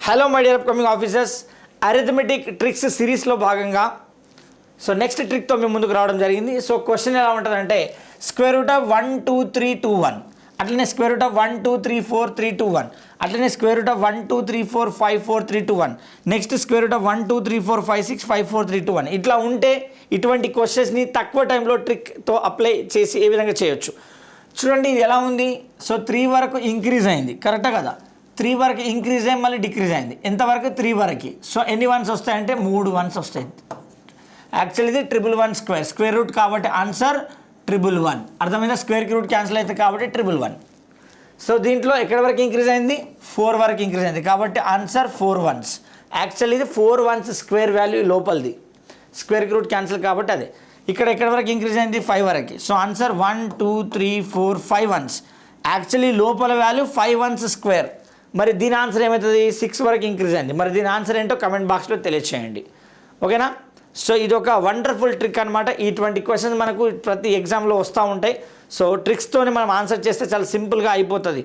Hello my dear upcoming officers, arithmetic tricks సిరీస్లో భాగంగా next ట్రిక్తో మేము ముందుకు రావడం జరిగింది. క్వశ్చన్ ఎలా ఉంటుందంటే స్క్వేర్ రూట్ ఆఫ్ 1 2 3 2 1, అట్లనే స్క్వేర్ రూట్ ఆఫ్ 1 2 3 4 3 2 1, అట్లనే square root of 1 2 3 4 5 4 3 2 1, next square root of 1 2 3 4 5 6 5 4 3 2 1. ఇట్లా ఉంటే ఇటువంటి క్వశ్చన్స్ని తక్కువ టైంలో ట్రిక్తో అప్లై చేసి ఏ విధంగా చేయొచ్చు చూడండి. ఇది ఎలా ఉంది? 3 వరకు ఇంక్రీజ్ అయింది, కరెక్టా కదా? 3 వరకు ఇంక్రీజ్ అయ్యి మళ్ళీ డిక్రీజ్ అయింది. ఎంతవరకు? 3 వరకు. ఎన్ని వన్స్ వస్తాయంటే 3 వన్స్ వస్తాయి. యాక్చువల్లీ ఇది 111 స్క్వేర్ రూట్ కాబట్టి ఆన్సర్ 111. అర్థమైందా? స్క్వేర్కి రూట్ క్యాన్సిల్ అవుతుంది కాబట్టి 111. దీంట్లో ఎక్కడి వరకు ఇంక్రీజ్ అయింది? 4 వరకు ఇంక్రీజ్ అయింది కాబట్టి ఆన్సర్ 4 వన్స్. యాక్చువల్లీ ఇది 4 వన్స్ స్క్వేర్ వాల్యూ లోపలిది, స్క్వేర్కి రూట్ క్యాన్సిల్ కాబట్టి అదే. ఇక్కడ ఎక్కడి వరకు ఇంక్రీజ్ అయింది? 5 వరకు. Answer 1 2 3 4 5 ones. యాక్చువల్లీ లోపల వాల్యూ 5 వన్స్ స్క్వేర్. మరి దీని ఆన్సర్ ఏమవుతుంది? 6 వరకు ఇంక్రీజ్ అయింది. మరి దీని ఆన్సర్ ఏంటో కమెంట్ బాక్స్లో తెలియచేయండి, ఓకేనా? ఇది ఒక వండర్ఫుల్ ట్రిక్ అనమాట. ఇటువంటి క్వశ్చన్స్ మనకు ప్రతి ఎగ్జామ్లో వస్తూ ఉంటాయి. ట్రిక్స్తోనే మనం ఆన్సర్ చేస్తే చాలా సింపుల్గా అయిపోతుంది.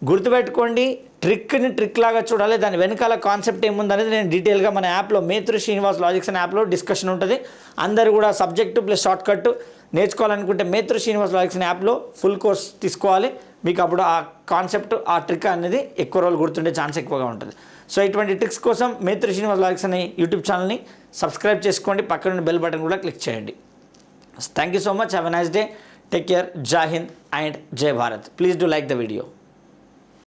గుర్తుపెట్టుకోండి, ట్రిక్ని ట్రిక్ లాగా చూడాలి, దాని వెనకాల కాన్సెప్ట్ ఏముందనేది నేను డీటెయిల్గా మన యాప్లో మేత్రు శ్రీనివాస్ లాజిక్స్ అనే యాప్లో డిస్కషన్ ఉంటుంది. అందరూ కూడా సబ్జెక్టు ప్లస్ షార్ట్ కట్ నేర్చుకోవాలనుకుంటే మేత్రు శ్రీనివాస్ లాజిక్స్ అనే యాప్లో ఫుల్ కోర్స్ తీసుకోవాలి. మీకు అప్పుడు ఆ కాన్సెప్ట్, ఆ ట్రిక్ అనేది ఎక్కువ రోజులు గుర్తుండే ఛాన్స్ ఎక్కువగా ఉంటుంది. ఇటువంటి ట్రిక్స్ కోసం మేత్రు శ్రీనివాస్ లాజిక్స్ అనే యూట్యూబ్ ఛానల్ని సబ్స్క్రైబ్ చేసుకోండి, పక్కన బెల్ బటన్ కూడా క్లిక్ చేయండి. Thank you so much. Have a nice day. Take care. జై హింద్ అండ్ జై Bharat. Please do like the video.